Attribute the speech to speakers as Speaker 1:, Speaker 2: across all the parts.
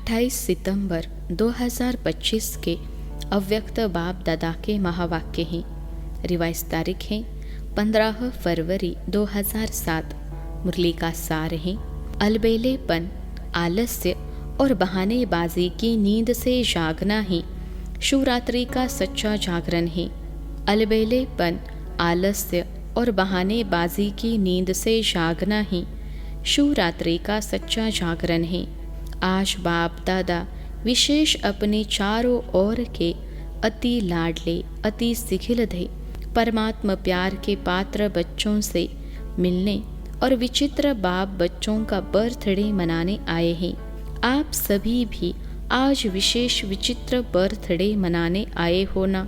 Speaker 1: 28 सितंबर 2025 के अव्यक्त बाप दादा के महावाक्य हैं। रिवाइज तारीख है 15 फरवरी 2007। मुरली का सार है, अलबेलेपन, आलस्य और बहानेबाजी की नींद से जागना ही शिवरात्रि का सच्चा जागरण है। अलबेलेपन, आलस्य और बहानेबाजी की नींद से जागना ही शिवरात्रि का सच्चा जागरण है। आज बाप दादा विशेष अपने चारों ओर के अति लाडले, अति सिखिलधे परमात्मा प्यार के पात्र बच्चों से मिलने और विचित्र बाप बच्चों का बर्थडे मनाने आए हैं। आप सभी भी आज विशेष विचित्र बर्थडे मनाने आए हो ना।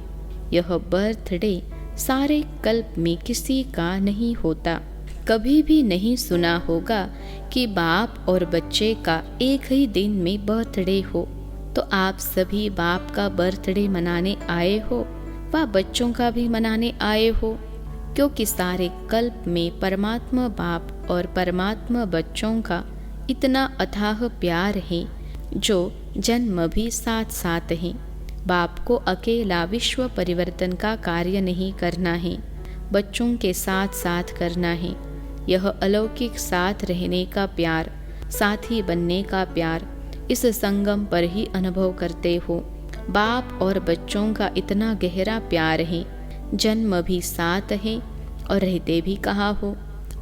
Speaker 1: यह बर्थडे सारे कल्प में किसी का नहीं होता। कभी भी नहीं सुना होगा कि बाप और बच्चे का एक ही दिन में बर्थडे हो। तो आप सभी बाप का बर्थडे मनाने आए हो व बच्चों का भी मनाने आए हो, क्योंकि सारे कल्प में परमात्मा बाप और परमात्मा बच्चों का इतना अथाह प्यार है जो जन्म भी साथ साथ है। बाप को अकेला विश्व परिवर्तन का कार्य नहीं करना है, बच्चों के साथ साथ करना है। यह अलौकिक साथ रहने का प्यार, साथी बनने का प्यार इस संगम पर ही अनुभव करते हो। बाप और बच्चों का इतना गहरा प्यार है, जन्म भी साथ है और रहते भी कहाँ हो,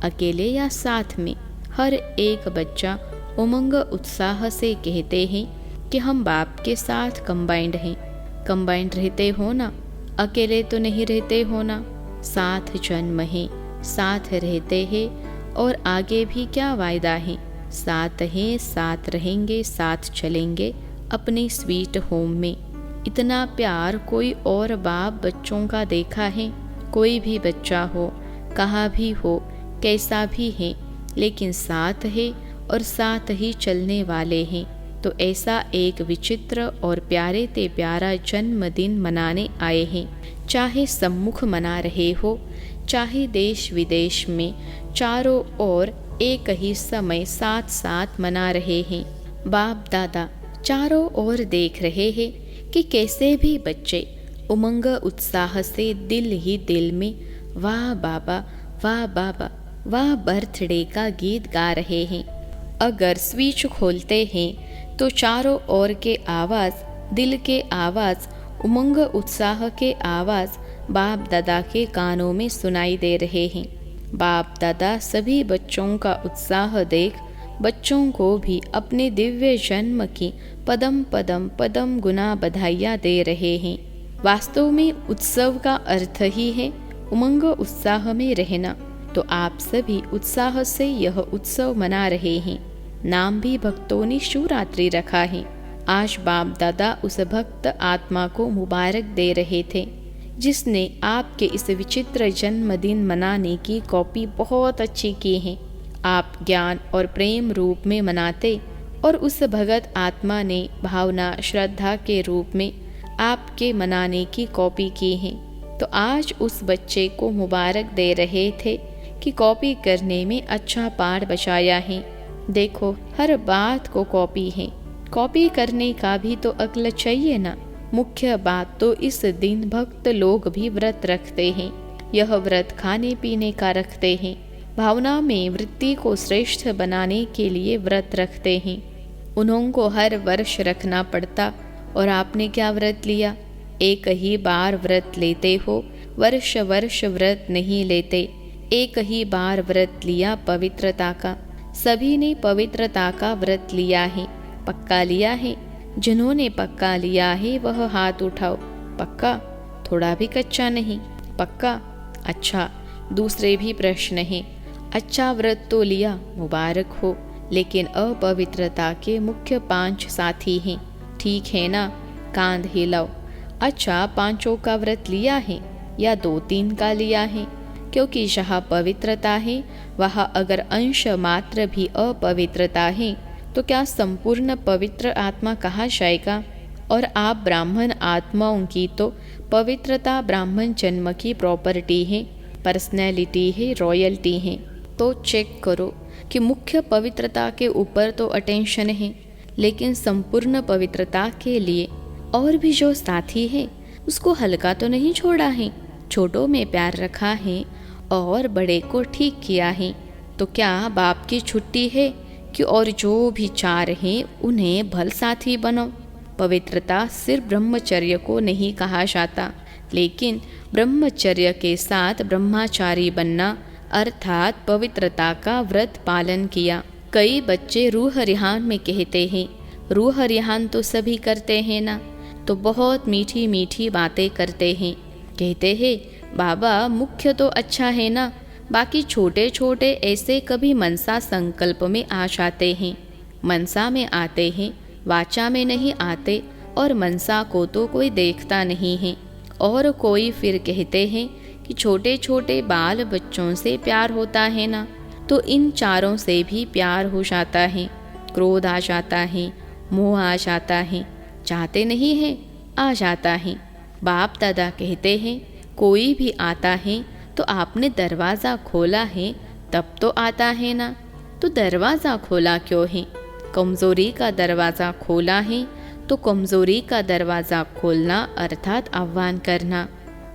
Speaker 1: अकेले या साथ में। हर एक बच्चा उमंग उत्साह से कहते हैं कि हम बाप के साथ कंबाइंड हैं। कंबाइंड रहते हो ना, अकेले तो नहीं रहते हो ना। साथ जन्म है, साथ रहते हैं और आगे भी क्या वायदा है, साथ हैं, साथ रहेंगे, साथ चलेंगे अपने स्वीट होम में। इतना प्यार कोई और बाप बच्चों का देखा है? कोई भी बच्चा हो, कहाँ भी हो, कैसा भी है, लेकिन साथ है और साथ ही चलने वाले हैं। तो ऐसा एक विचित्र और प्यारे ते प्यारा जन्मदिन मनाने आए हैं। चाहे सम्मुख मना रहे हो, चाहे देश विदेश में, चारों ओर एक ही समय साथ साथ मना रहे हैं। बाप दादा चारों ओर देख रहे हैं कि कैसे भी बच्चे उमंग उत्साह से दिल ही दिल में वाह बाबा, वाह बाबा, वाह बर्थडे का गीत गा रहे हैं। अगर स्विच खोलते हैं तो चारों ओर के आवाज़, दिल के आवाज़, उमंग उत्साह के आवाज़ बाप दादा के कानों में सुनाई दे रहे हैं। बाप दादा सभी बच्चों का उत्साह देख बच्चों को भी अपने दिव्य जन्म की पदम पदम पदम गुना बधाइयाँ दे रहे हैं। वास्तव में उत्सव का अर्थ ही है उमंग उत्साह में रहना। तो आप सभी उत्साह से यह उत्सव मना रहे हैं। नाम भी भक्तों ने शिवरात्रि रखा है। आज बाप दादा उस भक्त आत्मा को मुबारक दे रहे थे जिसने आपके इस विचित्र जन्मदिन मनाने की कॉपी बहुत अच्छी की है। आप ज्ञान और प्रेम रूप में मनाते और उस भगत आत्मा ने भावना श्रद्धा के रूप में आपके मनाने की कॉपी की है। तो आज उस बच्चे को मुबारक दे रहे थे कि कॉपी करने में अच्छा पाठ बचाया है। देखो, हर बात को कॉपी है। कॉपी करने का भी तो अक्ल चाहिए ना। मुख्य बात तो इस दिन भक्त लोग भी व्रत रखते हैं। यह व्रत खाने पीने का रखते हैं, भावना में वृत्ति को श्रेष्ठ बनाने के लिए व्रत रखते हैं। उन्हों को हर वर्ष रखना पड़ता और आपने क्या व्रत लिया? एक ही बार व्रत लेते हो, वर्ष वर्ष व्रत नहीं लेते। एक ही बार व्रत लिया पवित्रता का। सभी ने पवित्रता का व्रत लिया है, पक्का लिया है। जिन्होंने पक्का लिया है वह हाथ उठाओ। पक्का? थोड़ा भी कच्चा नहीं, पक्का? अच्छा, दूसरे भी प्रश्न हैं। अच्छा व्रत तो लिया, मुबारक हो, लेकिन अपवित्रता के मुख्य 5 साथी हैं, ठीक है ना? कांध हिलाओ। अच्छा, 5 का व्रत लिया है या 2-3 का लिया है? क्योंकि जहाँ पवित्रता है वहाँ अगर अंश मात्र भी अपवित्रता है तो क्या संपूर्ण पवित्र आत्मा कहा जाएगा? और आप ब्राह्मण आत्माओं की तो पवित्रता ब्राह्मण जन्म की प्रॉपर्टी है, पर्सनैलिटी है, रॉयल्टी है। तो चेक करो कि मुख्य पवित्रता के ऊपर तो अटेंशन है, लेकिन संपूर्ण पवित्रता के लिए और भी जो साथी है उसको हल्का तो नहीं छोड़ा है। छोटों में प्यार रखा है और बड़े को ठीक किया है। तो क्या बाप की छुट्टी है कि और जो भी चार हैं उन्हें भल साथी बनो। पवित्रता सिर्फ ब्रह्मचर्य को नहीं कहा जाता, लेकिन ब्रह्मचर्य के साथ ब्रह्मचारी बनना अर्थात पवित्रता का व्रत पालन किया। कई बच्चे रूह रिहान में कहते हैं, रूह रिहान तो सभी करते हैं ना, तो बहुत मीठी मीठी बातें करते हैं। कहते हैं बाबा मुख्य तो अच्छा है ना, बाकी छोटे छोटे ऐसे कभी मनसा संकल्प में आ जाते हैं। मनसा में आते हैं, वाचा में नहीं आते, और मनसा को तो कोई देखता नहीं है। और कोई फिर कहते हैं कि छोटे छोटे बाल बच्चों से प्यार होता है ना, तो इन चारों से भी प्यार हो जाता है। क्रोध आ जाता है, मोह आ जाता है, चाहते नहीं है आ जाता है। बाप दादा कहते हैं कोई भी आता है तो आपने दरवाज़ा खोला है तब तो आता है ना, तो दरवाज़ा खोला क्यों है? कमज़ोरी का दरवाज़ा खोला है तो कमज़ोरी का दरवाज़ा खोलना अर्थात आह्वान करना।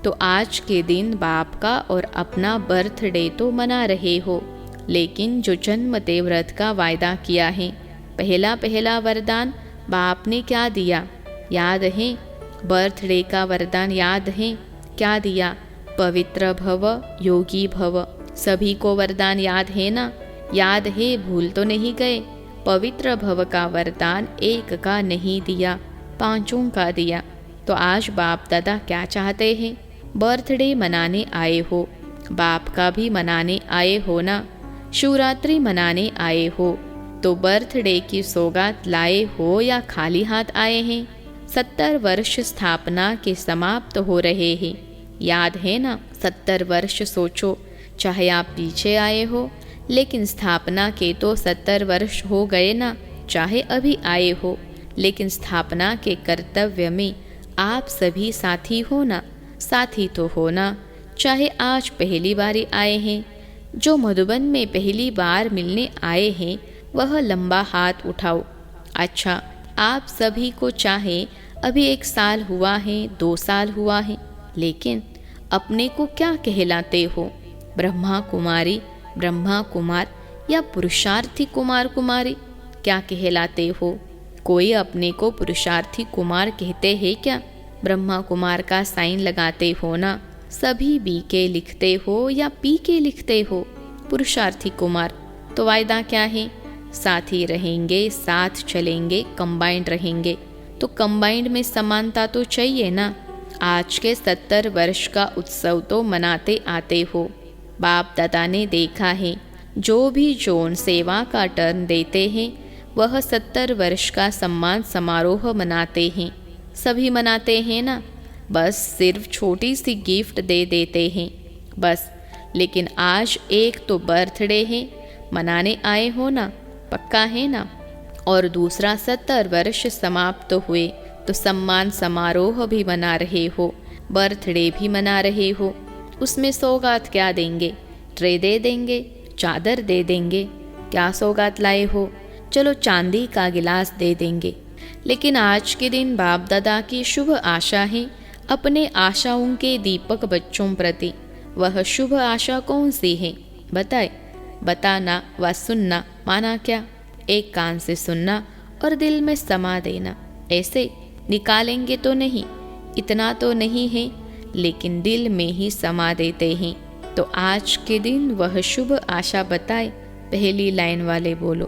Speaker 1: तो आज के दिन बाप का और अपना बर्थडे तो मना रहे हो, लेकिन जो जन्मते व्रत का वायदा किया है, पहला पहला वरदान बाप ने क्या दिया याद है? बर्थडे का वरदान याद है? क्या दिया? पवित्र भव, योगी भव। सभी को वरदान याद है ना? याद है, भूल तो नहीं गए? पवित्र भव का वरदान एक का नहीं दिया, पांचों का दिया। तो आज बाप दादा क्या चाहते हैं? बर्थडे मनाने आए हो, बाप का भी मनाने आए हो ना, शिवरात्रि मनाने आए हो, तो बर्थडे की सौगात लाए हो या खाली हाथ आए हैं? 70 वर्ष स्थापना के समाप्त हो रहे हैं, याद है ना? 70 वर्ष सोचो, चाहे आप पीछे आए हो, लेकिन स्थापना के तो 70 वर्ष हो गए ना। चाहे अभी आए हो, लेकिन स्थापना के कर्तव्य में आप सभी साथी हो ना, साथी तो हो ना। चाहे आज पहली बार आए हैं, जो मधुबन में पहली बार मिलने आए हैं वह लंबा हाथ उठाओ। अच्छा, आप सभी को चाहे अभी 1 साल हुआ है, 2 साल हुआ है, लेकिन अपने को क्या कहलाते हो? ब्रह्मा कुमारी, ब्रह्मा कुमार या पुरुषार्थी कुमार कुमारी क्या कहलाते हो? कोई अपने को पुरुषार्थी कुमार कहते हैं क्या? ब्रह्मा कुमार का साइन लगाते हो ना? सभी बी के लिखते हो या पी के लिखते हो? पुरुषार्थी कुमार। तो वायदा क्या है? साथी रहेंगे, साथ चलेंगे, कंबाइंड रहेंगे। तो कंबाइंड में समानता तो चाहिए ना। आज के 70 वर्ष का उत्सव तो मनाते आते हो। बाप दादा ने देखा है, जो भी जोन सेवा का टर्न देते हैं वह 70 वर्ष का सम्मान समारोह मनाते हैं। सभी मनाते हैं ना, बस सिर्फ छोटी सी गिफ्ट दे देते हैं बस। लेकिन आज एक तो बर्थडे है, मनाने आए हो ना, पक्का है ना? और दूसरा 70 वर्ष समाप्त हुए तो सम्मान समारोह भी मना रहे हो, बर्थडे भी मना रहे हो। उसमें सौगात क्या देंगे? ट्रे दे देंगे, चादर दे देंगे। क्या सौगात लाए हो? चलो चांदी का गिलास दे देंगे। लेकिन आज के दिन बाप दादा की शुभ आशा है अपने आशाओं के दीपक बच्चों प्रति। वह शुभ आशा कौन सी है? बताए। बताना व सुनना माना क्या? एक कान से सुनना और दिल में समा देना। ऐसे निकालेंगे तो नहीं, इतना तो नहीं है, लेकिन दिल में ही समा देते हैं। तो आज के दिन वह शुभ आशा बताए। पहली लाइन वाले बोलो,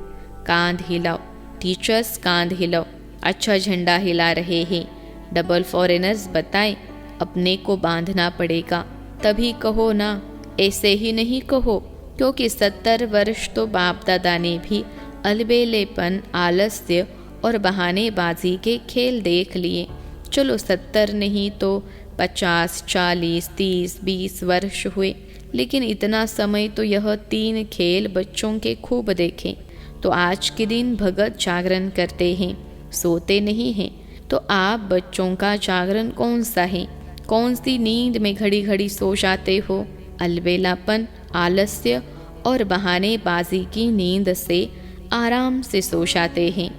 Speaker 1: कांध हिलाओ। टीचर्स कांध हिलाओ, अच्छा झंडा हिला रहे हैं। डबल फॉरेनर्स बताएं, अपने को बांधना पड़ेगा तभी कहो ना, ऐसे ही नहीं कहो, क्योंकि 70 वर्ष तो बाप दादा ने भी अलबेलेपन, आलस्य और बहानेबाजी के खेल देख लिए। चलो 70 नहीं तो 50, 40, 30, 20 वर्ष हुए, लेकिन इतना समय तो यह 3 खेल बच्चों के खूब देखें। तो आज के दिन भगत जागरण करते हैं, सोते नहीं हैं। तो आप बच्चों का जागरण कौन सा है? कौन सी नींद में घड़ी घड़ी सो जाते हो? अलबेलापन, आलस्य और बहानेबाजी की नींद से आराम से सो जाते हैं।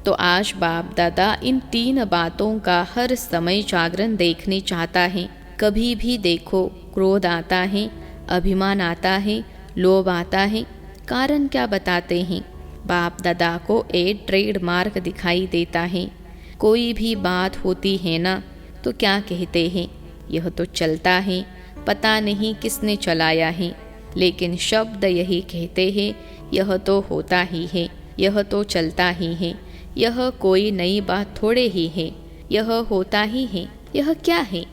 Speaker 1: तो आज बाप दादा इन 3 बातों का हर समय जागरण देखने चाहता है। कभी भी देखो, क्रोध आता है, अभिमान आता है, लोभ आता है, कारण क्या बताते हैं? बाप दादा को एक ट्रेडमार्क दिखाई देता है। कोई भी बात होती है ना, तो क्या कहते हैं? यह तो चलता है, पता नहीं किसने चलाया है, लेकिन शब्द यही कहते हैं, यह तो होता ही है, यह तो चलता ही है, यह कोई नई बात थोड़े ही है, यह होता ही है। यह क्या है?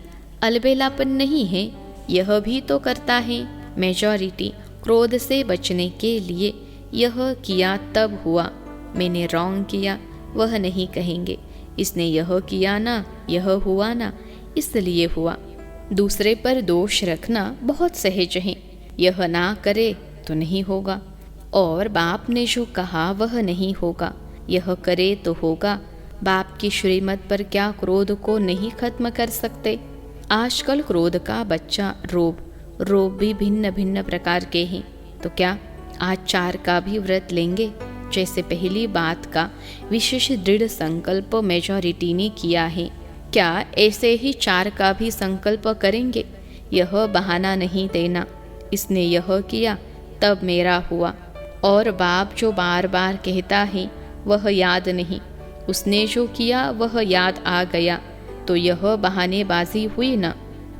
Speaker 1: अलबेलापन नहीं है, यह भी तो करता है। मेजॉरिटी क्रोध से बचने के लिए यह किया तब हुआ, मैंने रॉन्ग किया वह नहीं कहेंगे। इसने यह किया ना, यह हुआ ना, इसलिए हुआ। दूसरे पर दोष रखना बहुत सहज है। यह ना करे तो नहीं होगा, और बाप ने जो कहा वह नहीं होगा, यह करे तो होगा। बाप की श्रीमत पर क्या क्रोध को नहीं खत्म कर सकते? आजकल क्रोध का बच्चा रोब भी भिन्न भिन्न प्रकार के हैं। तो क्या आज 4 का भी व्रत लेंगे? जैसे पहली बात का विशेष दृढ़ संकल्प मेजॉरिटी ने किया है, क्या ऐसे ही 4 का भी संकल्प करेंगे? यह बहाना नहीं देना, इसने यह किया तब मेरा हुआ। और बाप जो बार बार कहता है वह याद नहीं, उसने जो किया वह याद आ गया, तो यह बहानेबाजी हुई ना।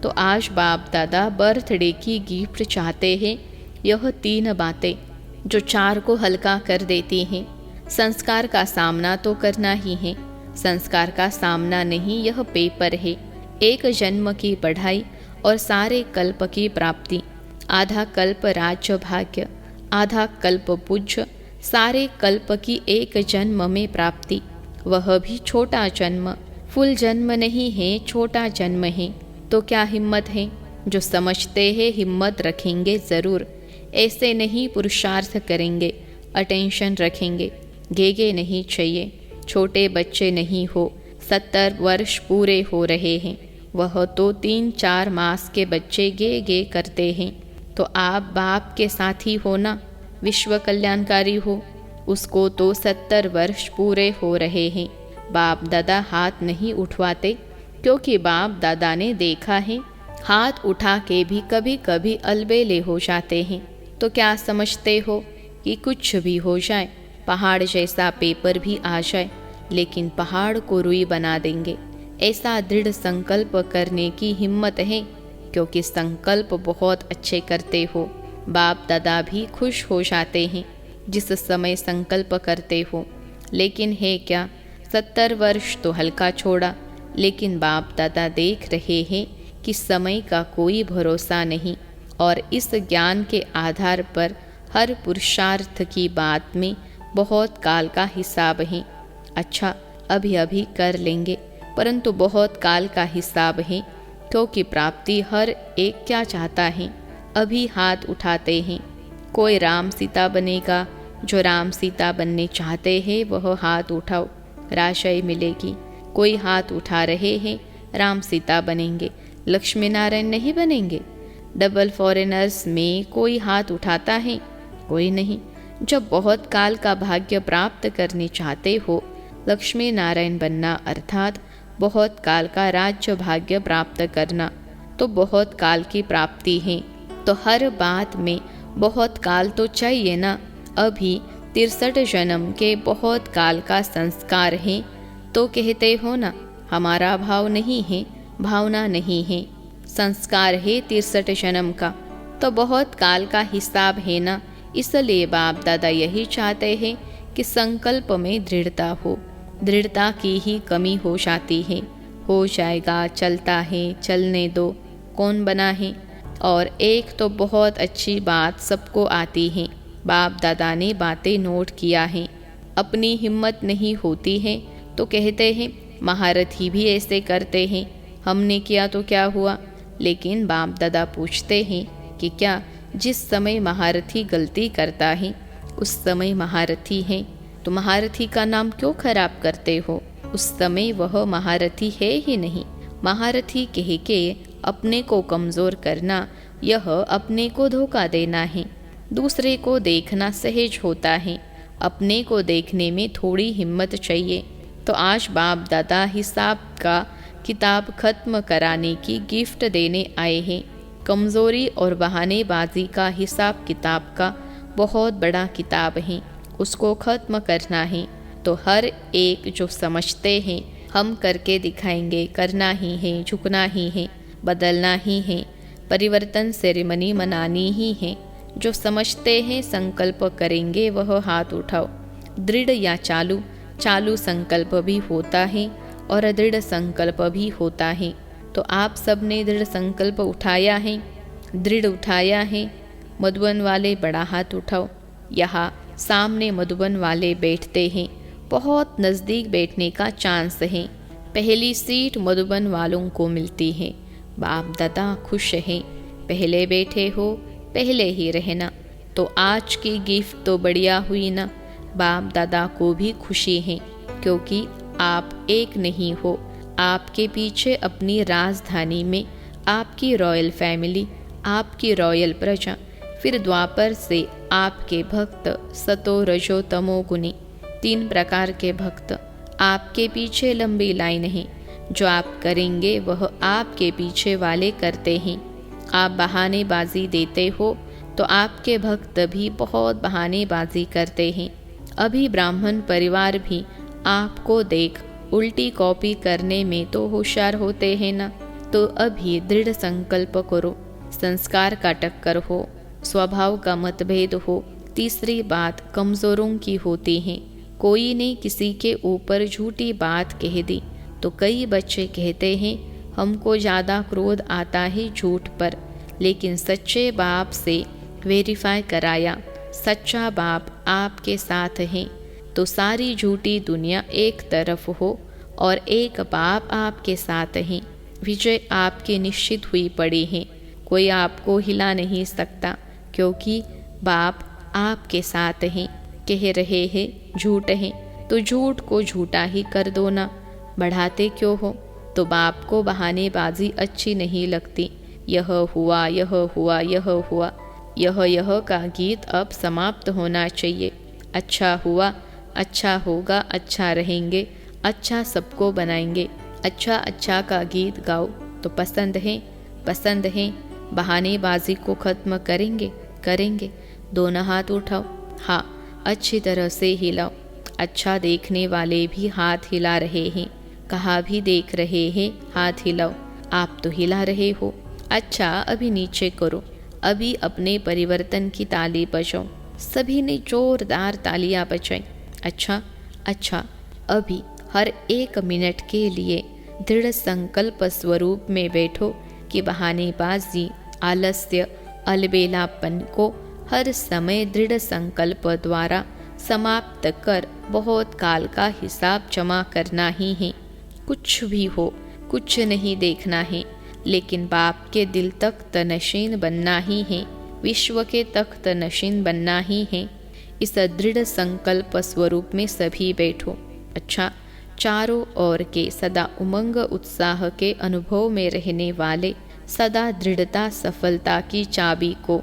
Speaker 1: तो आज बाप दादा बर्थडे की गिफ्ट चाहते हैं। यह 3 बातें जो 4 को हल्का कर देती हैं। संस्कार का सामना तो करना ही है, संस्कार का सामना नहीं, यह पेपर है। एक जन्म की पढ़ाई और सारे कल्प की प्राप्ति। आधा कल्प राज्य भाग्य, आधा कल्प पूज्य, सारे कल्प की एक जन्म में प्राप्ति, वह भी छोटा जन्म। फुल जन्म नहीं है, छोटा जन्म है। तो क्या हिम्मत है? जो समझते हैं हिम्मत रखेंगे ज़रूर, ऐसे नहीं पुरुषार्थ करेंगे, अटेंशन रखेंगे। गेगे नहीं चाहिए, छोटे बच्चे नहीं हो। 70 वर्ष पूरे हो रहे हैं, वह तो 3-4 मास के बच्चे गे गे करते हैं। तो आप बाप के साथी हो ना, विश्व कल्याणकारी हो। उसको तो 70 वर्ष पूरे हो रहे हैं। बाप दादा हाथ नहीं उठवाते, क्योंकि बाप दादा ने देखा है हाथ उठा के भी कभी कभी अलबेले हो जाते हैं। तो क्या समझते हो कि कुछ भी हो जाए, पहाड़ जैसा पेपर भी आ जाए, लेकिन पहाड़ को रुई बना देंगे, ऐसा दृढ़ संकल्प करने की हिम्मत है, क्योंकि संकल्प बहुत अच्छे करते हो। बाप दादा भी खुश हो जाते हैं जिस समय संकल्प करते हो। लेकिन है क्या, 70 वर्ष तो हल्का छोड़ा, लेकिन बाप दादा देख रहे हैं कि समय का कोई भरोसा नहीं, और इस ज्ञान के आधार पर हर पुरुषार्थ की बात में बहुत काल का हिसाब है। अच्छा, अभी अभी कर लेंगे, परंतु बहुत काल का हिसाब है, क्योंकि प्राप्ति हर एक क्या चाहता है, अभी हाथ उठाते हैं। कोई राम सीता बनेगा, जो राम सीता बनने चाहते हैं वह हाथ उठाओ, राशय मिलेगी। कोई हाथ उठा रहे हैं, राम सीता बनेंगे, लक्ष्मी नारायण नहीं बनेंगे। डबल फॉरेनर्स में कोई हाथ उठाता है? कोई नहीं। जब बहुत काल का भाग्य प्राप्त करने चाहते हो, लक्ष्मी नारायण बनना अर्थात बहुत काल का राज्य भाग्य प्राप्त करना, तो बहुत काल की प्राप्ति है। तो हर बात में बहुत काल तो चाहिए ना। अभी 63 जन्म के बहुत काल का संस्कार है, तो कहते हो ना हमारा भाव नहीं है, भावना नहीं है, संस्कार है 63 जन्म का, तो बहुत काल का हिसाब है ना। इसलिए बाप दादा यही चाहते हैं कि संकल्प में दृढ़ता हो। दृढ़ता की ही कमी हो जाती है। हो जाएगा, चलता है, चलने दो, कौन बना है। और एक तो बहुत अच्छी बात सबको आती है, बाप दादा ने बातें नोट किया है। अपनी हिम्मत नहीं होती है तो कहते हैं महारथी भी ऐसे करते हैं, हमने किया तो क्या हुआ। लेकिन बाप दादा पूछते हैं कि क्या जिस समय महारथी गलती करता है उस समय महारथी है, तो महारथी का नाम क्यों खराब करते हो? उस समय वह महारथी है ही नहीं। महारथी कह के अपने को कमज़ोर करना, यह अपने को धोखा देना है। दूसरे को देखना सहज होता है, अपने को देखने में थोड़ी हिम्मत चाहिए। तो आज बाप दादा हिसाब का किताब खत्म कराने की गिफ्ट देने आए हैं। कमज़ोरी और बहानेबाजी का हिसाब किताब का बहुत बड़ा किताब है, उसको ख़त्म करना है। तो हर एक जो समझते हैं हम करके दिखाएंगे, करना ही है, झुकना ही है, बदलना ही है, परिवर्तन सेरेमनी मनानी ही है। जो समझते हैं संकल्प करेंगे वह हाथ उठाओ। दृढ़ या चालू, चालू संकल्प भी होता है और दृढ़ संकल्प भी होता है। तो आप सब ने दृढ़ संकल्प उठाया है, दृढ़ उठाया है। मधुबन वाले बड़ा हाथ उठाओ। यहाँ सामने मधुबन वाले बैठते हैं, बहुत नज़दीक बैठने का चांस है। पहली सीट मधुबन वालों को मिलती है। बाप दादा खुश हैं, पहले बैठे हो, पहले ही रहना। तो आज की गिफ्ट तो बढ़िया हुई ना। बाप दादा को भी खुशी है, क्योंकि आप एक नहीं हो। आपके पीछे अपनी राजधानी में आपकी रॉयल फैमिली, आपकी रॉयल प्रजा, फिर द्वापर से आपके भक्त, सतो रजो तमो गुनी, 3 प्रकार के भक्त। आपके पीछे लंबी लाइन है। जो आप करेंगे वह आपके पीछे वाले करते हैं। आप बहानेबाजी देते हो तो आपके भक्त भी बहुत बहानेबाजी करते हैं। अभी ब्राह्मण परिवार भी आपको देख उल्टी कॉपी करने में तो होशियार होते हैं ना। तो अभी दृढ़ संकल्प करो। संस्कार का टक्कर हो, स्वभाव का मतभेद हो। तीसरी बात कमज़ोरों की होती है। कोई ने किसी के ऊपर झूठी बात कह दी तो कई बच्चे कहते हैं हमको ज़्यादा क्रोध आता है झूठ पर, लेकिन सच्चे बाप से वेरीफाई कराया, सच्चा बाप आपके साथ है तो सारी झूठी दुनिया एक तरफ हो और एक बाप आपके साथ है। विजय आपकी निश्चित हुई पड़ी है, कोई आपको हिला नहीं सकता, क्योंकि बाप आपके साथ हैं। कह रहे हैं झूठ है तो झूठ को झूठा ही कर दो ना, बढ़ाते क्यों हो। तो बाप को बहानेबाजी अच्छी नहीं लगती। यह हुआ, यह हुआ, यह हुआ, यह का गीत अब समाप्त होना चाहिए। अच्छा हुआ, अच्छा होगा, अच्छा रहेंगे, अच्छा सबको बनाएंगे, अच्छा अच्छा का गीत गाओ। तो पसंद है, पसंद है। बहानेबाजी को ख़त्म करेंगे, करेंगे। दोनों हाथ उठाओ। हाँ, अच्छी तरह से हिलाओ। अच्छा देखने वाले भी हाथ हिला रहे हैं। कहाँ भी देख रहे हैं, हाथ हिलाओ। आप तो हिला रहे हो। अच्छा, अभी नीचे करो। अभी अपने परिवर्तन की ताली बजाओ। सभी ने जोरदार तालियां बजाई। अच्छा अच्छा। अभी हर 1 मिनट के लिए दृढ़ संकल्प स्वरूप में बैठो कि बहानेबाजी, आलस्य, अलबेलापन को हर समय दृढ़ संकल्प द्वारा समाप्त कर बहुत काल का हिसाब जमा करना ही है। कुछ भी हो, कुछ नहीं देखना है, लेकिन बाप के दिल तख्त नशीन बनना ही है, विश्व के तख्त नशीन बनना ही है। इस दृढ़ संकल्प स्वरूप में सभी बैठो। अच्छा, चारों ओर के सदा उमंग उत्साह के अनुभव में रहने वाले, सदा दृढ़ता सफलता की चाबी को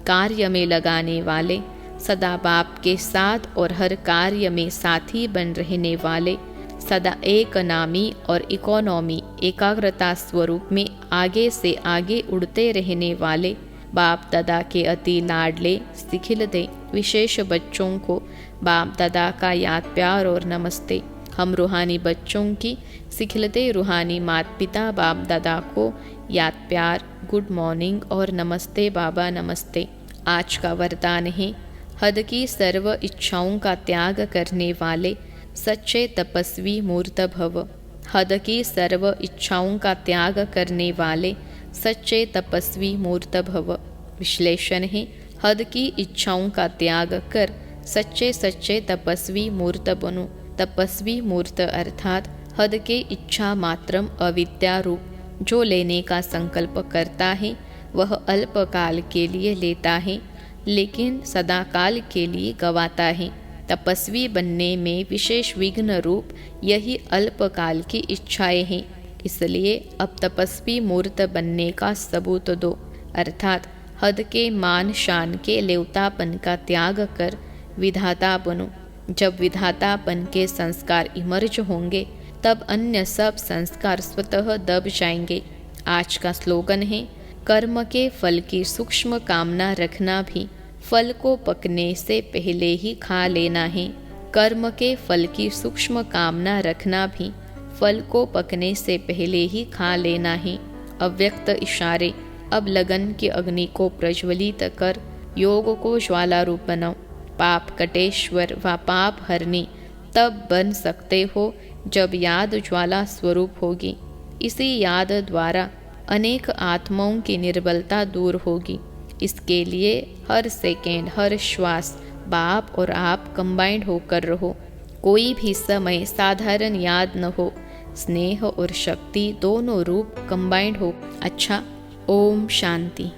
Speaker 1: कार्य में लगाने वाले, सदा बाप के साथ और हर कार्य में साथी बन रहने वाले, सदा एक नामी और इकोनॉमी एकाग्रता स्वरूप में आगे से आगे उड़ते रहने वाले, बाप दादा के अति लाडले सिखिलते विशेष बच्चों को बाप दादा का याद प्यार और नमस्ते। हम रूहानी बच्चों की सिखिलते रूहानी माता पिता बाप दादा को याद प्यार, गुड मॉर्निंग और नमस्ते बाबा नमस्ते। आज का वरदान है, हद की सर्व इच्छाओं का त्याग करने वाले सच्चे तपस्वी मूर्त भव। हद की सर्व इच्छाओं का त्याग करने वाले सच्चे तपस्वी मूर्त भव। विश्लेषण है, हद की इच्छाओं का त्याग कर सच्चे सच्चे तपस्वी मूर्त बनो। तपस्वी मूर्त अर्थात हद के इच्छा मात्रम अविद्या रूप जो लेने का संकल्प करता है वह अल्पकाल के लिए लेता है, लेकिन सदाकाल के लिए गवाता है। तपस्वी बनने में विशेष विघ्न रूप यही अल्पकाल की इच्छाएं हैं। इसलिए अब तपस्वी मूर्त बनने का सबूत दो, अर्थात हद के मान शान के लेवतापन का त्याग कर विधाता बनो। जब विधातापन के संस्कार इमर्ज होंगे तब अन्य सब संस्कार स्वतः दब जाएंगे। आज का स्लोगन है, कर्म के फल की सूक्ष्म कामना रखना भी फल को पकने से पहले ही खा लेना है। कर्म के फल की सूक्ष्म कामना रखना भी फल को पकने से पहले ही खा लेना है। अव्यक्त इशारे। अब लगन की अग्नि को प्रज्वलित कर योग को ज्वाला रूप बनाओ। पाप कटेश्वर व पाप हरनी तब बन सकते हो जब याद ज्वाला स्वरूप होगी। इसी याद द्वारा अनेक आत्माओं की निर्बलता दूर होगी। इसके लिए हर सेकेंड, हर श्वास बाप और आप कंबाइंड होकर रहो। कोई भी समय साधारण याद न हो। स्नेह और शक्ति दोनों रूप कंबाइंड हो। अच्छा, ओम शांति।